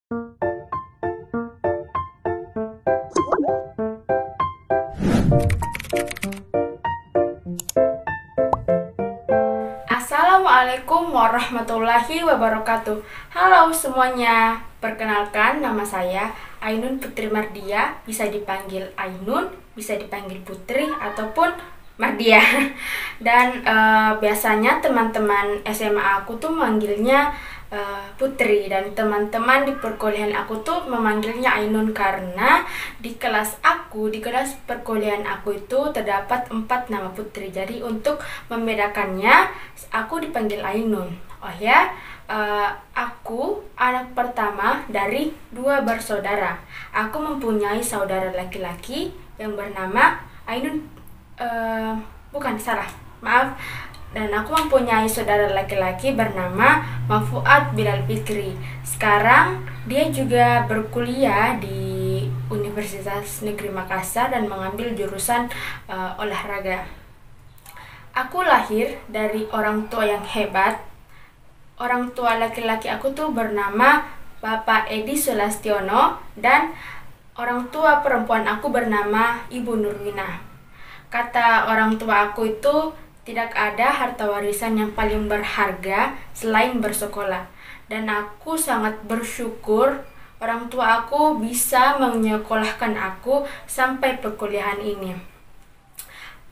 Assalamualaikum warahmatullahi wabarakatuh. Halo semuanya, perkenalkan nama saya Ainun Putri Mardia. Bisa dipanggil Ainun, bisa dipanggil Putri ataupun Mardia. Dan biasanya teman-teman SMA aku tuh manggilnya Putri, dan teman-teman di perkuliahan aku tuh memanggilnya Ainun karena di kelas perkuliahan aku itu terdapat 4 nama Putri. Jadi untuk membedakannya aku dipanggil Ainun. Oh ya, aku anak pertama dari 2 bersaudara. Aku mempunyai saudara laki-laki yang bernama Ainun, bukan, salah, maaf. Dan aku mempunyai saudara laki-laki bernama Mafuad Bilal Fikri. Sekarang dia juga berkuliah di Universitas Negeri Makassar dan mengambil jurusan olahraga. Aku lahir dari orang tua yang hebat. Orang tua laki-laki aku tuh bernama Bapak Edi Sulastiono dan orang tua perempuan aku bernama Ibu Nurwina. Kata orang tua aku itu, tidak ada harta warisan yang paling berharga selain bersekolah. Dan aku sangat bersyukur orang tua aku bisa menyekolahkan aku sampai perkuliahan ini.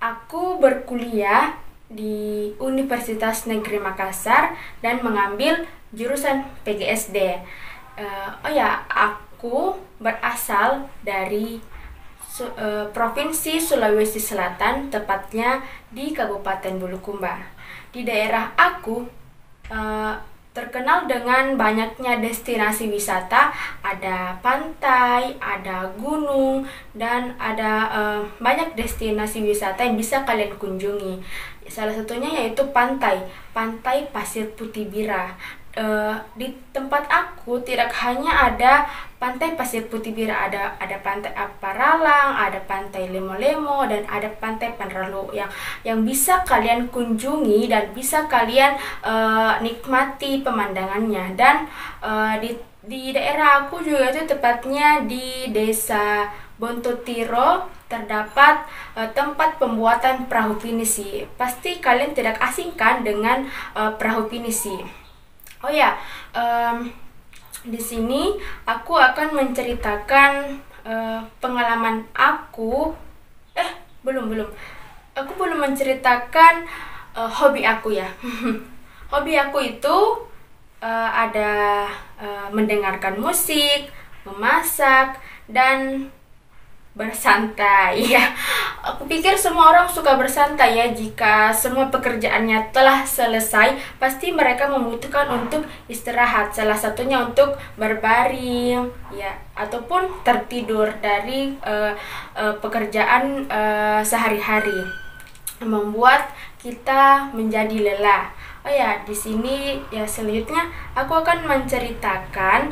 Aku berkuliah di Universitas Negeri Makassar dan mengambil jurusan PGSD. Aku berasal dari Provinsi Sulawesi Selatan, tepatnya di Kabupaten Bulukumba. Di daerah aku terkenal dengan banyaknya destinasi wisata, ada pantai, ada gunung, dan ada banyak destinasi wisata yang bisa kalian kunjungi. Salah satunya yaitu pantai Pasir Putih Bira. Di tempat aku tidak hanya ada pantai Pasir Putih Bira, ada pantai Aparalang, ada pantai Lemo-Lemo, dan ada pantai Panralu yang bisa kalian kunjungi dan bisa kalian nikmati pemandangannya. Dan di daerah aku juga itu tepatnya di Desa Bontotiro terdapat tempat pembuatan perahu pinisi. Pasti kalian tidak asing kan dengan perahu pinisi. Oh ya, di sini aku akan menceritakan pengalaman aku. Belum. Aku belum menceritakan hobi aku ya. Hobi aku itu ada mendengarkan musik, memasak, dan bersantai ya. Aku pikir semua orang suka bersantai ya. Jika semua pekerjaannya telah selesai, pasti mereka membutuhkan untuk istirahat. Salah satunya untuk berbaring ya, ataupun tertidur dari pekerjaan sehari-hari, membuat kita menjadi lelah. Oh ya, di sini ya selanjutnya aku akan menceritakan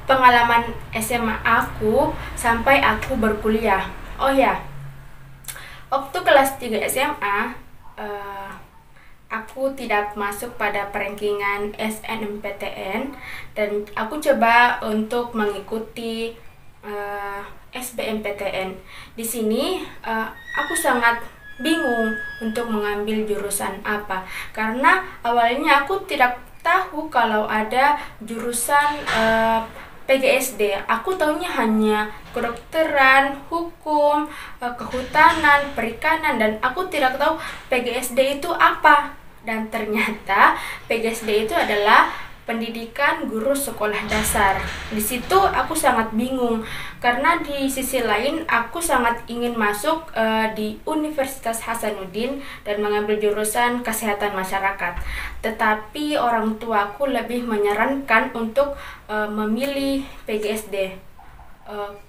pengalaman SMA aku sampai aku berkuliah. Oh ya, waktu kelas 3 SMA aku tidak masuk pada perankingan SNMPTN dan aku coba untuk mengikuti SBMPTN. Di sini aku sangat bingung untuk mengambil jurusan apa, karena awalnya aku tidak tahu kalau ada jurusan PGSD. Aku tahunya hanya kedokteran, hukum, kehutanan, perikanan, dan aku tidak tahu PGSD itu apa. Dan ternyata PGSD itu adalah pendidikan guru sekolah dasar. Di situ aku sangat bingung karena di sisi lain aku sangat ingin masuk di Universitas Hasanuddin dan mengambil jurusan kesehatan masyarakat. Tetapi orang tuaku lebih menyarankan untuk memilih PGSD.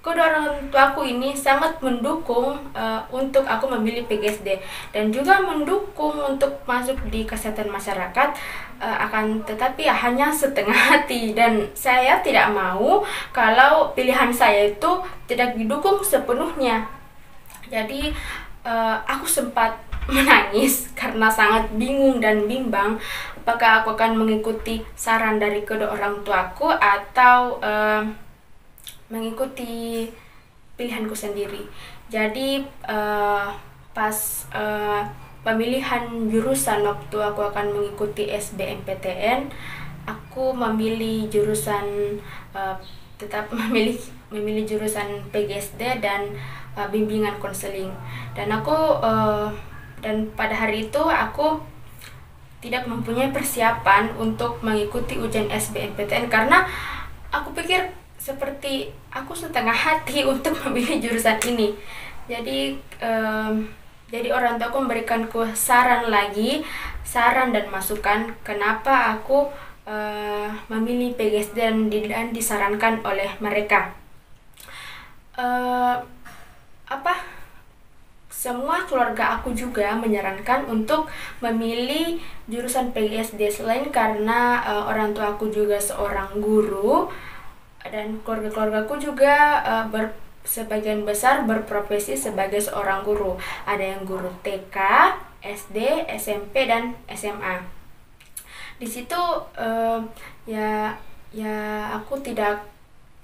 Kedua orang tuaku ini sangat mendukung untuk aku memilih PGSD dan juga mendukung untuk masuk di kesehatan masyarakat, akan tetapi ya hanya setengah hati, dan saya tidak mau kalau pilihan saya itu tidak didukung sepenuhnya. Jadi aku sempat menangis karena sangat bingung dan bimbang apakah aku akan mengikuti saran dari kedua orang tuaku atau mengikuti pilihanku sendiri. Jadi pas pemilihan jurusan waktu aku akan mengikuti SBMPTN, aku memilih jurusan tetap memilih jurusan PGSD dan bimbingan konseling. Dan pada hari itu aku tidak mempunyai persiapan untuk mengikuti ujian SBMPTN karena aku pikir seperti aku setengah hati untuk memilih jurusan ini. Jadi orang tuaku memberikanku saran dan masukan kenapa aku memilih PGSD dan disarankan oleh mereka. Semua keluarga aku juga menyarankan untuk memilih jurusan PGSD selain karena orang tua aku juga seorang guru dan keluarga-keluargaku juga sebagian besar berprofesi sebagai seorang guru. Ada yang guru TK, SD, SMP dan SMA. Di situ ya aku tidak,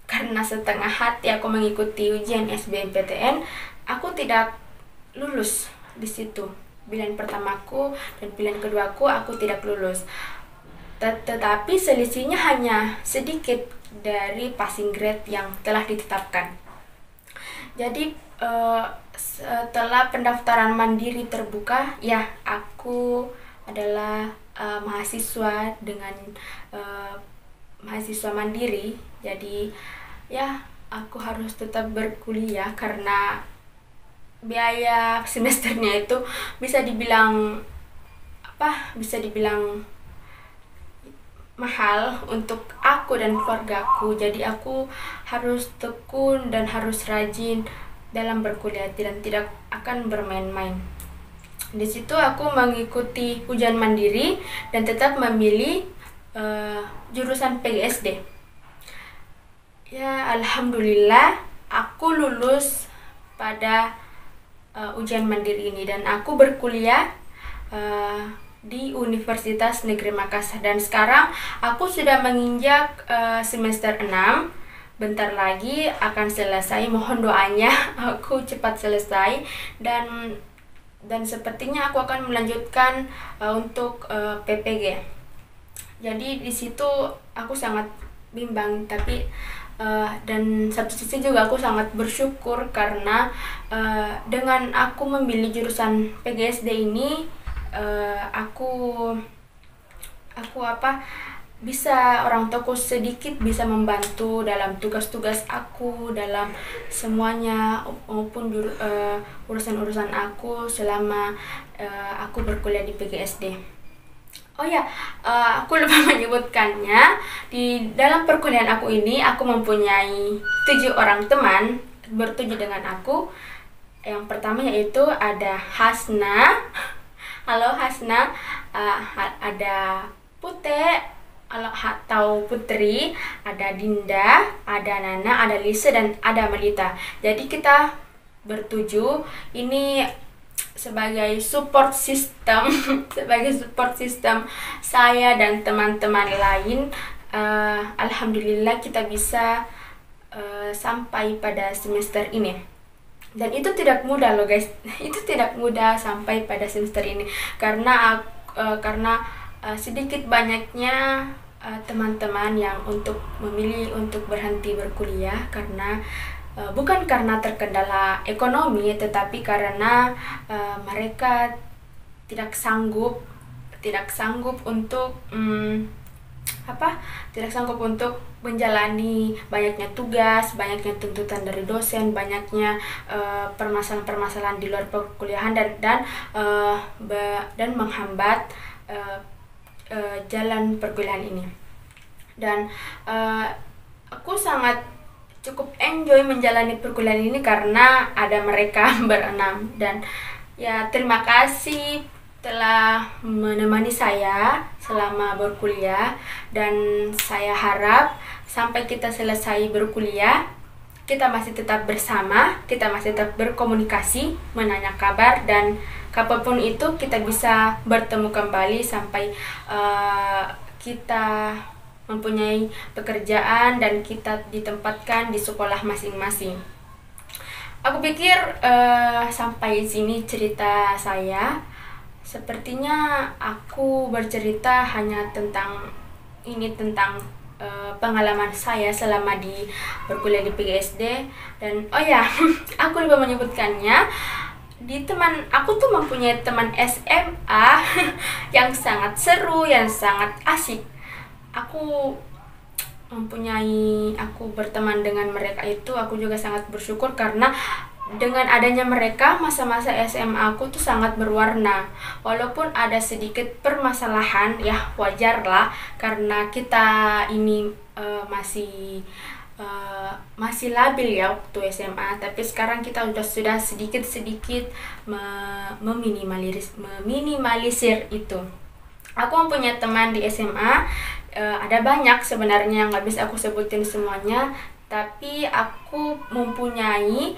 karena setengah hati aku mengikuti ujian SBMPTN, aku tidak lulus di situ. Pilihan pertamaku dan pilihan keduaku aku tidak lulus. Tetapi selisihnya hanya sedikit dari passing grade yang telah ditetapkan. Jadi setelah pendaftaran mandiri terbuka, ya aku adalah mahasiswa dengan mahasiswa mandiri. Jadi ya aku harus tetap berkuliah karena biaya semesternya itu bisa dibilang mahal untuk aku dan keluargaku. Jadi aku harus tekun dan harus rajin dalam berkuliah dan tidak akan bermain-main. Di situ aku mengikuti ujian mandiri dan tetap memilih jurusan PGSD. Ya alhamdulillah aku lulus pada ujian mandiri ini dan aku berkuliah di Universitas Negeri Makassar, dan sekarang aku sudah menginjak semester 6. Bentar lagi akan selesai, mohon doanya aku cepat selesai dan sepertinya aku akan melanjutkan untuk PPG. Jadi di situ aku sangat bimbang, tapi dan satu sisi juga aku sangat bersyukur karena dengan aku memilih jurusan PGSD ini aku bisa, orang tuaku sedikit bisa membantu dalam tugas-tugas aku, dalam semuanya maupun urusan-urusan aku selama aku berkuliah di PGSD. Oh ya, aku lupa menyebutkannya. Di dalam perkuliahan aku ini, aku mempunyai 7 orang teman bertuju dengan aku. Yang pertama yaitu ada Hasna. Halo Hasna. Ada Pute atau Putri, ada Dinda, ada Nana, ada Lisa, dan ada Melita. Jadi kita bertuju ini sebagai support system saya dan teman-teman lain. Alhamdulillah kita bisa sampai pada semester ini, dan itu tidak mudah loh guys. Itu tidak mudah sampai pada semester ini karena sedikit banyaknya teman-teman yang memilih untuk berhenti berkuliah karena bukan karena terkendala ekonomi, tetapi karena mereka tidak sanggup untuk menjalani banyaknya tugas, banyaknya tuntutan dari dosen, banyaknya permasalahan-permasalahan di luar perkuliahan dan menghambat jalan perkuliahan ini. Dan aku cukup enjoy menjalani perkuliahan ini karena ada mereka berenam. Dan ya terima kasih telah menemani saya selama berkuliah, dan saya harap sampai kita selesai berkuliah kita masih tetap bersama, kita masih tetap berkomunikasi, menanya kabar, dan kapanpun itu kita bisa bertemu kembali sampai kita mempunyai pekerjaan dan kita ditempatkan di sekolah masing-masing. Aku pikir sampai sini cerita saya. Sepertinya aku bercerita hanya tentang pengalaman saya selama berkuliah di PGSD. Dan oh ya, aku lupa menyebutkannya, aku tuh mempunyai teman SMA yang sangat seru, yang sangat asik. Aku berteman dengan mereka itu, aku juga sangat bersyukur karena dengan adanya mereka, masa-masa SMA aku tuh sangat berwarna. Walaupun ada sedikit permasalahan, ya wajar lah, karena kita ini masih labil ya waktu SMA. Tapi sekarang kita sudah sedikit-sedikit meminimalisir itu. Aku mempunyai teman di SMA, ada banyak sebenarnya, nggak bisa aku sebutin semuanya, tapi aku mempunyai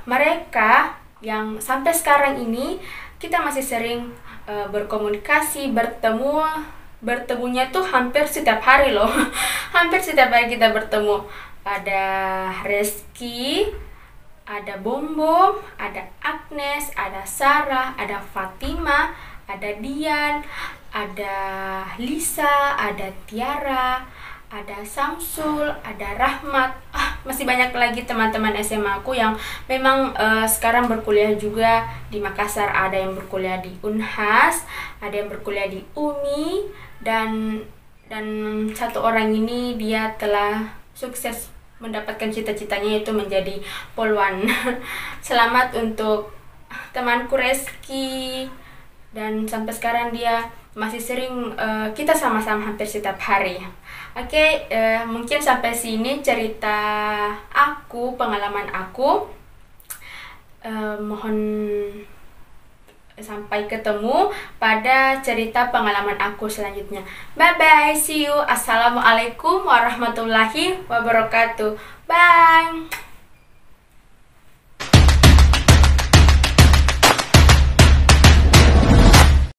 mereka yang sampai sekarang ini kita masih sering berkomunikasi, bertemunya tuh hampir setiap hari loh. Hampir setiap hari kita bertemu. Ada Reski, ada Bombom, ada Agnes, ada Sarah, ada Fatima, ada Dian, ada Lisa, ada Tiara, ada Samsul, ada Rahmat. Masih banyak lagi teman-teman SMA aku yang memang sekarang berkuliah juga di Makassar. Ada yang berkuliah di Unhas, ada yang berkuliah di UMI, dan satu orang ini dia telah sukses mendapatkan cita-citanya, yaitu menjadi polwan. Selamat untuk temanku Reski, dan sampai sekarang dia masih sering kita sama-sama hampir setiap hari. Oke, mungkin sampai sini cerita aku, pengalaman aku. Mohon sampai ketemu pada cerita pengalaman aku selanjutnya. Bye bye, see you. Assalamualaikum warahmatullahi wabarakatuh. Bye.